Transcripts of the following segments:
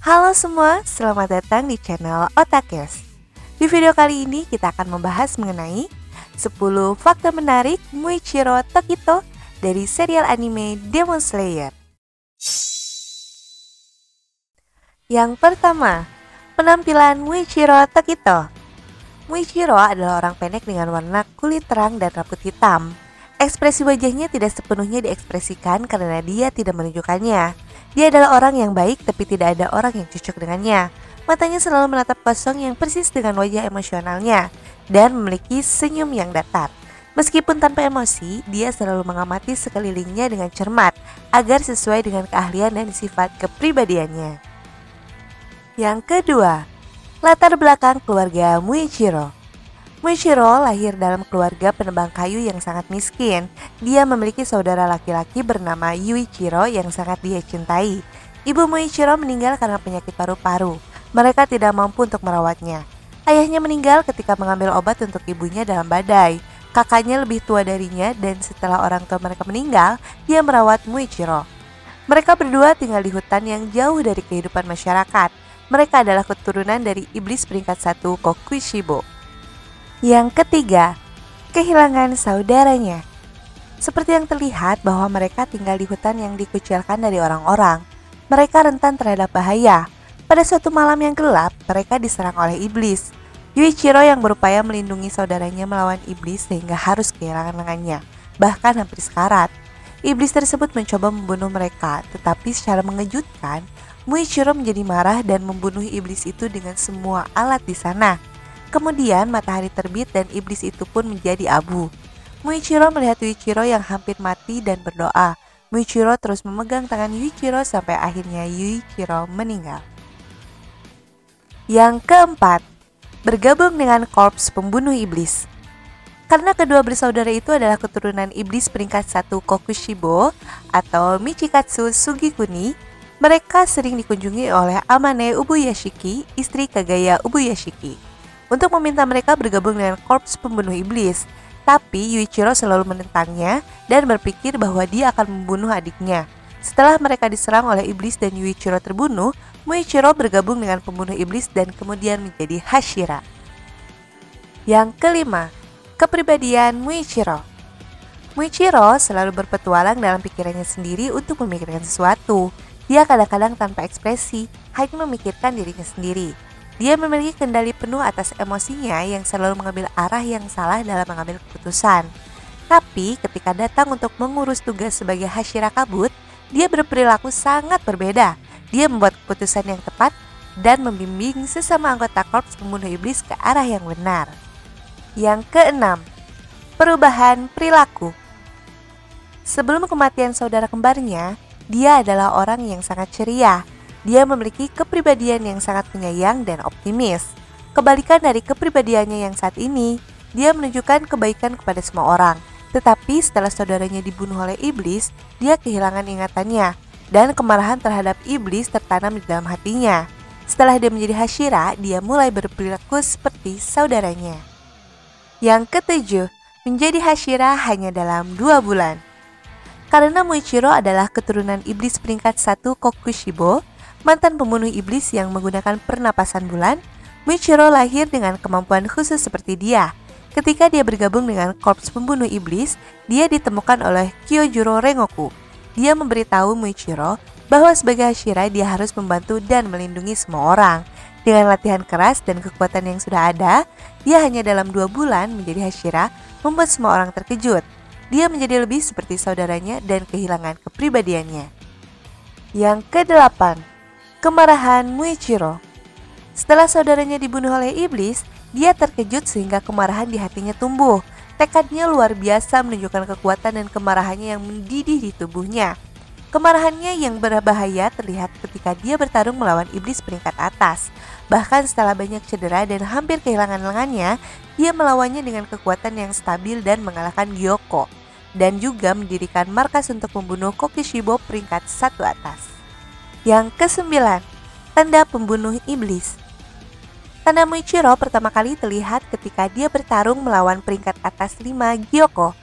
Halo semua, selamat datang di channel Otakes. Di video kali ini kita akan membahas mengenai 10 fakta menarik Muichiro Tokito dari serial anime Demon Slayer. Yang pertama, penampilan Muichiro Tokito. Muichiro adalah orang pendek dengan warna kulit terang dan rambut hitam. Ekspresi wajahnya tidak sepenuhnya diekspresikan karena dia tidak menunjukkannya. Dia adalah orang yang baik tapi tidak ada orang yang cocok dengannya. Matanya selalu menatap kosong yang persis dengan wajah emosionalnya dan memiliki senyum yang datar. Meskipun tanpa emosi, dia selalu mengamati sekelilingnya dengan cermat agar sesuai dengan keahlian dan sifat kepribadiannya. Yang kedua, latar belakang keluarga Muichiro. Muichiro lahir dalam keluarga penebang kayu yang sangat miskin. Dia memiliki saudara laki-laki bernama Yuichiro yang sangat dia cintai. Ibu Muichiro meninggal karena penyakit paru-paru. Mereka tidak mampu untuk merawatnya. Ayahnya meninggal ketika mengambil obat untuk ibunya dalam badai. Kakaknya lebih tua darinya dan setelah orang tua mereka meninggal, dia merawat Muichiro. Mereka berdua tinggal di hutan yang jauh dari kehidupan masyarakat. Mereka adalah keturunan dari iblis peringkat 1 Kokushibo. Yang ketiga, kehilangan saudaranya. Seperti yang terlihat bahwa mereka tinggal di hutan yang dikucilkan dari orang-orang. Mereka rentan terhadap bahaya. Pada suatu malam yang gelap, mereka diserang oleh iblis. Yuichiro yang berupaya melindungi saudaranya melawan iblis sehingga harus kehilangan lengannya, bahkan hampir sekarat. Iblis tersebut mencoba membunuh mereka, tetapi secara mengejutkan, Muichiro menjadi marah dan membunuh iblis itu dengan semua alat di sana. Kemudian matahari terbit dan iblis itu pun menjadi abu. Muichiro melihat Yuichiro yang hampir mati dan berdoa. Muichiro terus memegang tangan Yuichiro sampai akhirnya Yuichiro meninggal. Yang keempat, bergabung dengan korps pembunuh iblis. Karena kedua bersaudara itu adalah keturunan iblis peringkat 1 Kokushibo atau Michikatsu Sugikuni, mereka sering dikunjungi oleh Amane Ubuyashiki, istri Kagaya Ubuyashiki, untuk meminta mereka bergabung dengan korps pembunuh iblis. Tapi Yuichiro selalu menentangnya dan berpikir bahwa dia akan membunuh adiknya. Setelah mereka diserang oleh iblis dan Yuichiro terbunuh, Muichiro bergabung dengan pembunuh iblis dan kemudian menjadi Hashira. Yang kelima, kepribadian Muichiro. Muichiro selalu berpetualang dalam pikirannya sendiri untuk memikirkan sesuatu. Dia kadang-kadang tanpa ekspresi, hanya memikirkan dirinya sendiri. Dia memiliki kendali penuh atas emosinya yang selalu mengambil arah yang salah dalam mengambil keputusan. Tapi ketika datang untuk mengurus tugas sebagai Hashira Kabut, dia berperilaku sangat berbeda. Dia membuat keputusan yang tepat dan membimbing sesama anggota korps pembunuh iblis ke arah yang benar. Yang keenam, perubahan perilaku. Sebelum kematian saudara kembarnya, dia adalah orang yang sangat ceria. Dia memiliki kepribadian yang sangat penyayang dan optimis. Kebalikan dari kepribadiannya yang saat ini, dia menunjukkan kebaikan kepada semua orang. Tetapi setelah saudaranya dibunuh oleh iblis, dia kehilangan ingatannya dan kemarahan terhadap iblis tertanam di dalam hatinya. Setelah dia menjadi Hashira, dia mulai berperilaku seperti saudaranya. Yang ketujuh, menjadi Hashira hanya dalam 2 bulan. Karena Muichiro adalah keturunan iblis peringkat 1 Kokushibo, mantan pembunuh iblis yang menggunakan pernapasan bulan, Muichiro lahir dengan kemampuan khusus seperti dia. Ketika dia bergabung dengan korps pembunuh iblis, dia ditemukan oleh Kyojuro Rengoku. Dia memberitahu Muichiro bahwa sebagai Hashira dia harus membantu dan melindungi semua orang. Dengan latihan keras dan kekuatan yang sudah ada, dia hanya dalam 2 bulan menjadi Hashira membuat semua orang terkejut. Dia menjadi lebih seperti saudaranya dan kehilangan kepribadiannya. Yang kedelapan, kemarahan Muichiro. Setelah saudaranya dibunuh oleh iblis, dia terkejut sehingga kemarahan di hatinya tumbuh. Tekadnya luar biasa menunjukkan kekuatan dan kemarahannya yang mendidih di tubuhnya. Kemarahannya yang berbahaya terlihat ketika dia bertarung melawan iblis peringkat atas. Bahkan setelah banyak cedera dan hampir kehilangan lengannya, dia melawannya dengan kekuatan yang stabil dan mengalahkan Gyoko. Dan juga mendirikan markas untuk membunuh Kokushibo peringkat 1 atas. Yang kesembilan, tanda pembunuh iblis. Tanda Muichiro pertama kali terlihat ketika dia bertarung melawan peringkat atas 5 Gyoko.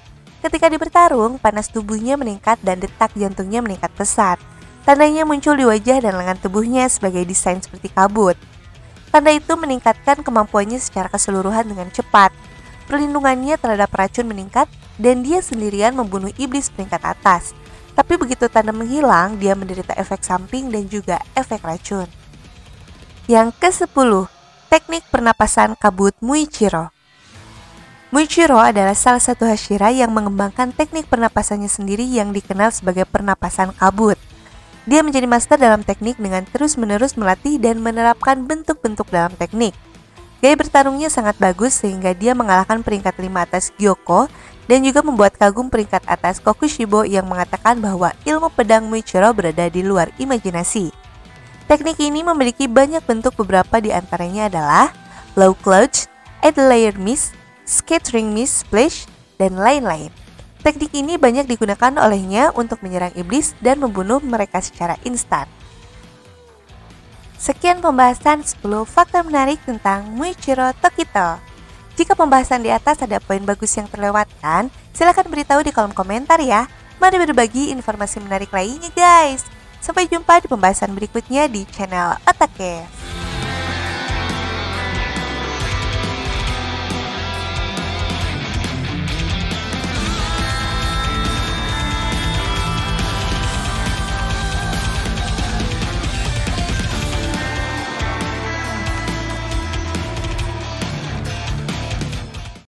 Ketika dia bertarung, panas tubuhnya meningkat dan detak jantungnya meningkat pesat. Tandanya muncul di wajah dan lengan tubuhnya sebagai desain seperti kabut. Tanda itu meningkatkan kemampuannya secara keseluruhan dengan cepat. Perlindungannya terhadap racun meningkat dan dia sendirian membunuh iblis peringkat atas. Tapi begitu tanda menghilang, dia menderita efek samping dan juga efek racun. Yang ke-10, teknik pernapasan kabut Muichiro. Muichiro adalah salah satu hashira yang mengembangkan teknik pernapasannya sendiri yang dikenal sebagai pernapasan kabut. Dia menjadi master dalam teknik dengan terus-menerus melatih dan menerapkan bentuk-bentuk dalam teknik. Gaya bertarungnya sangat bagus sehingga dia mengalahkan peringkat 5 atas Gyoko dan juga membuat kagum peringkat atas Kokushibo yang mengatakan bahwa ilmu pedang Muichiro berada di luar imajinasi. Teknik ini memiliki banyak bentuk, beberapa di antaranya adalah low clutch, add layer miss, scattering miss splash, dan lain-lain. Teknik ini banyak digunakan olehnya untuk menyerang iblis dan membunuh mereka secara instan. Sekian pembahasan 10 fakta menarik tentang Muichiro Tokito. Jika pembahasan di atas ada poin bagus yang terlewatkan, silahkan beritahu di kolom komentar ya. Mari berbagi informasi menarik lainnya guys. Sampai jumpa di pembahasan berikutnya di channel Otake.